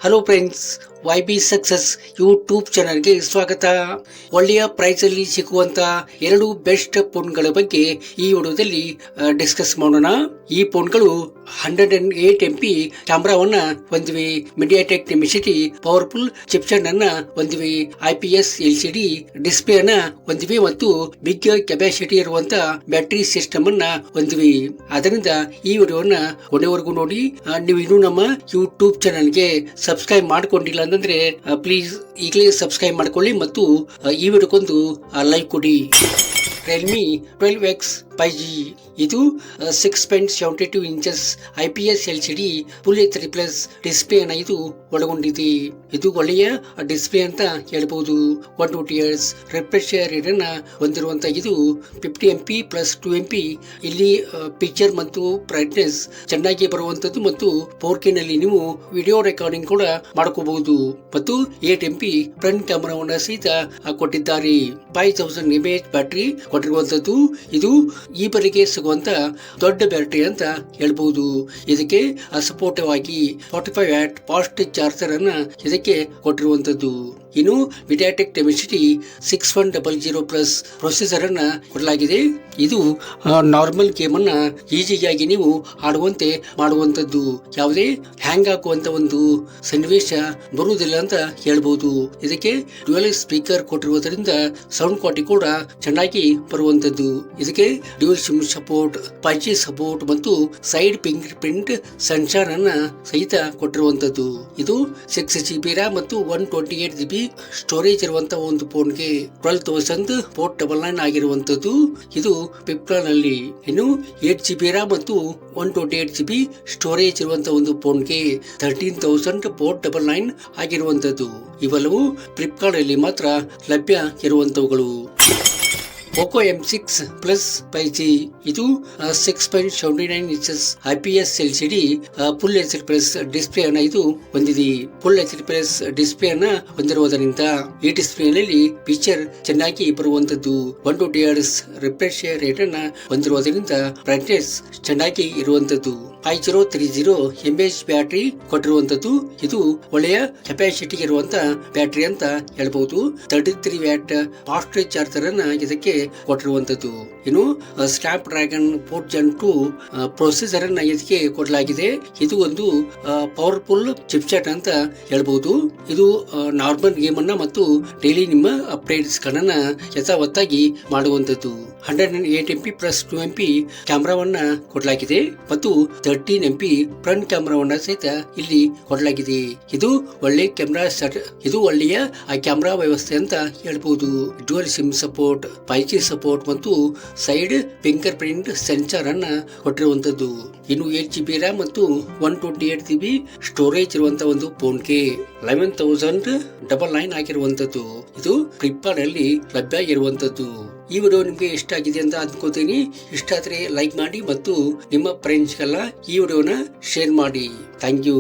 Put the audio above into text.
Hello friends, YB success YouTube ಚಾನಲ್ಗೆ ಸ್ವಾಗತ. ಒಳ್ಳೆಯ ಪ್ರೈಸ್ ಅಲ್ಲಿ ಸಿಗುವಂತ ಎರಡು ಬೆಸ್ಟ್ ಫೋನ್ಗಳ ಬಗ್ಗೆ ಈ ವಿಡಿಯೋದಲ್ಲಿ ಡಿಸ್ಕಸ್ ಮಾಡೋಣ. ಈ ಫೋನ್ಗಳು 108MP ಕ್ಯಾಮ್ರಾವನ್ನ ಹೊಂದಿವೆ, ಮೀಡಿಯಾಟೆಕ್ ಡಿಮೆನ್ಸಿಟಿ ಪವರ್ಫುಲ್ ಚಿಪ್ಸೆಟ್ ಅನ್ನ ಹೊಂದಿವೆ, IPS LCD ಡಿಸ್ಪ್ಲೇ ಅನ್ನ ಹೊಂದಿವೆ ಮತ್ತು ಬಿಗ್ ಕೆಪಾಸಿಟಿ ಇರುವಂತ ಬ್ಯಾಟರಿ ಸಿಸ್ಟಮ್ ಅನ್ನ ಹೊಂದಿವೆ. ಅದರಿಂದ ಈ ವಿಡಿಯೋನ ಕೊನೆವರೆಗೂ ನೋಡಿ. ನೀವು ಇನ್ನೂ ನಮ್ಮ ಯೂಟ್ಯೂಬ್ ಚಾನಲ್ಗೆ ಸಬ್ಸ್ಕ್ರೈಬ್ ಮಾಡ್ಕೊಂಡಿಲ್ಲ ಅಂತಂದ್ರೆ ಪ್ಲೀಸ್ ಈಗಲೇ ಸಬ್ಸ್ಕ್ರೈಬ್ ಮಾಡ್ಕೊಳ್ಳಿ ಮತ್ತು ಈ ವಿಡಿಯೋಕ್ಕೊಂದು ಲೈಕ್ ಕೊಡಿ. ರಿಯಲ್ಮಿ 12X 5G ಇದು 6.72 inches IPS LCD full HD+ display ಅನ್ನ ಇದು ಒಳಗೊಂಡಿದೆ. ಇದು ಒಳ್ಳೆಯ ಡಿಸ್ಪ್ಲೇ ಅಂತ ಹೇಳ್ಬಹುದು. 120Hz ರಿಫ್ರೆಶ್ ರೇಟ್ ಅನ್ನ ಹೊಂದಿರುವಂತ ಇದು 50MP ಪ್ಲಸ್ 2MP ಇಲ್ಲಿ ಪಿಕ್ಚರ್ ಮತ್ತು ಬ್ರೈಟ್ನೆಸ್ ಚೆನ್ನಾಗಿ ಬರುವಂತದ್ದು ಮತ್ತು 4K ನಲ್ಲಿ ನೀವು ವಿಡಿಯೋ ರೆಕಾರ್ಡಿಂಗ್ ಕೂಡ ಮಾಡ್ಕೋಬಹುದು ಮತ್ತು 8MP ಫ್ರಂಟ್ ಕ್ಯಾಮೆರಾವನ್ನ ಸಹಿತ ಕೊಟ್ಟಿದ್ದಾರೆ. 5000 mAh ಬ್ಯಾಟರಿ ಕೊಟ್ಟಿರುವಂತದ್ದು. ಇದು ಈ ಬರಿಗೆ ಸಿಗುವಂತ ದೊಡ್ಡ ಬ್ಯಾಟರಿ ಅಂತ ಹೇಳ್ಬಹುದು. ಇದಕ್ಕೆ ಸಪೋರ್ಟಿವ್ ಆಗಿ 45W ಫಾಸ್ಟ್ ಚಾರ್ಜರ್ ಅನ್ನ ಇದಕ್ಕೆ ಕೊಟ್ಟಿರುವಂತದ್ದು. ಇನ್ನು ಮೀಡಿಯಾಟೆಕ್ ಡಿಮೆನ್ಸಿಟಿ 6100+ ಪ್ರೊಸೆಸರ್ ಅನ್ನ ಕೊಡಲಾಗಿದೆ. ಇದು ನಾರ್ಮಲ್ ಗೇಮ್ ಅನ್ನ ಈಸಿಯಾಗಿ ನೀವು ಆಡುವಂತೆ ಮಾಡುವಂತದ್ದು, ಯಾವುದೇ ಹ್ಯಾಂಗ್ ಆಗುವಂತ ಒಂದು ಸನ್ನಿವೇಶ ಬರುವುದಿಲ್ಲ ಅಂತ ಹೇಳ್ಬಹುದು. ಇದಕ್ಕೆ ಡ್ಯುಯಲ್ ಸ್ಪೀಕರ್ ಕೊಟ್ಟಿರುವುದರಿಂದ ಸೌಂಡ್ ಕ್ವಾಲಿಟಿ ಕೂಡ ಚೆನ್ನಾಗಿ ಬರುವಂತದ್ದು. ಇದಕ್ಕೆ dual sim support, 5G support ಮತ್ತು ಸೈಡ್ ಫಿಂಗರ್ ಪ್ರಿಂಟ್ ಸೆನ್ಸಾರ್ ಅನ್ನ ಸಹಿತ ಕೊಟ್ಟಿರುವಂತದ್ದು. ಇದು 6GB RAM ಮತ್ತು 128GB ಸ್ಟೋರೇಜ್ ಇರುವಂತಹ ಒಂದು ಫೋನ್ಗೆ 12,499 ಆಗಿರುವಂತದ್ದು. ಇದು ಫ್ಲಿಪ್ಕಾರ್ಟ್ ನಲ್ಲಿ. ಇನ್ನು 8GB RAM ಮತ್ತು 128GB ಸ್ಟೋರೇಜ್ ಇರುವಂತಹ ಒಂದು ಫೋನ್ಗೆ 13,499 ಆಗಿರುವಂತದ್ದು. ಇವೆಲ್ಲವೂ ಫ್ಲಿಪ್ಕಾರ್ಟ್ ಅಲ್ಲಿ ಮಾತ್ರ ಲಭ್ಯ ಇರುವಂತವುಗಳು. Poco M6 Plus 5G ಇದು 6.79 inches IPS LCD full HD+ display ಅನ್ನ ಇದು ಹೊಂದಿದೆ. ಫುಲ್ HD+ ಡಿಸ್ಪ್ಲೇ ಅನ್ನ ಹೊಂದಿರುವುದರಿಂದ ಈ ಡಿಸ್ಪ್ಲೇನಲ್ಲಿ ಪಿಕ್ಚರ್ ಚೆನ್ನಾಗಿ ಬರುವಂತದ್ದು. 120Hz ರಿಫ್ರೆಶ್ ರೇಟ್ ಅನ್ನ ಹೊಂದಿರುವುದರಿಂದ ಬ್ರೈಟ್ನೆಸ್ ಚೆನ್ನಾಗಿ ಇರುವಂತದ್ದು. 5030 mAh ಬ್ಯಾಟರಿ ಕೊಟ್ಟಿರುವಂತದ್ದು. ಇದು ಒಳ್ಳೆಯ ಕೆಪಾಸಿಟಿ ಇರುವಂತ ಬ್ಯಾಟರಿ ಅಂತ ಹೇಳ್ಬಹುದು. 33W ಫಾಸ್ಟ್ ಚಾರ್ಜರ್ ಅನ್ನ ಇದಕ್ಕೆ ಕೊಟ್ಟಿರುವಂತದ್ದು. ಇನ್ನು ಸ್ನ್ಯಾಪ್ ಡ್ರ್ಯಾಗನ್ 4 Gen 2 ಪ್ರೊಸೆಸರ್ ಅನ್ನ ಇದಕ್ಕೆ ಕೊಡಲಾಗಿದೆ. ಇದು ಒಂದು ಪವರ್ಫುಲ್ ಚಿಪ್ಸೆಟ್ ಅಂತ ಹೇಳ್ಬಹುದು. ಇದು ನಾರ್ಮಲ್ ಗೇಮ್ ಅನ್ನ ಮತ್ತು ಡೈಲಿ ನಿಮ್ಮ ಅಪ್ಡೇಟ್ಸ್ ಗಳನ್ನ ಯಥಾವತ್ತಾಗಿ ಮಾಡುವಂತದ್ದು. 108MP ಪ್ಲಸ್ 2MP ಕ್ಯಾಮ್ರಾವನ್ನ ಕೊಡಲಾಗಿದೆ ಮತ್ತು 13MP ಫ್ರಂಟ್ ಕ್ಯಾಮ್ರಾವನ್ನ ಸಹಿತ ಇಲ್ಲಿ ಕೊಡಲಾಗಿದೆ. ಇದು ಒಳ್ಳೆ ಕ್ಯಾಮ್ರಾ ಇದು ಒಳ್ಳೆಯ ಕ್ಯಾಮ್ರಾ ವ್ಯವಸ್ಥೆ ಅಂತ ಹೇಳ್ಬಹುದು. Dual sim support, 5G support ಮತ್ತು ಸೈಡ್ ಫಿಂಗರ್ ಪ್ರಿಂಟ್ ಸೆನ್ಸಾರ್ ಅನ್ನ ಕೊಟ್ಟಿರುವಂತದ್ದು. ಇನ್ನು 8GB RAM ಮತ್ತು 128GB ಸ್ಟೋರೇಜ್ ಇರುವಂತಹ ಒಂದು ಫೋನ್ಗೆ 11,099 ಆಗಿರುವಂತದ್ದು. ಇದು ಫ್ಲಿಪ್ಕಾರ್ಟ್ ಅಲ್ಲಿ ಲಭ್ಯ ಇರುವಂತದ್ದು. ಈ ವಿಡಿಯೋ ನಿಮ್ಗೆ ಇಷ್ಟ ಆಗಿದೆ ಅಂತ ಅನ್ಕೋತೀನಿ. ಇಷ್ಟ ಆದ್ರೆ ಲೈಕ್ ಮಾಡಿ ಮತ್ತು ನಿಮ್ಮ ಫ್ರೆಂಡ್ಸ್ಗೆಲ್ಲ ಈ ವಿಡಿಯೋನ ಶೇರ್ ಮಾಡಿ. Thank you.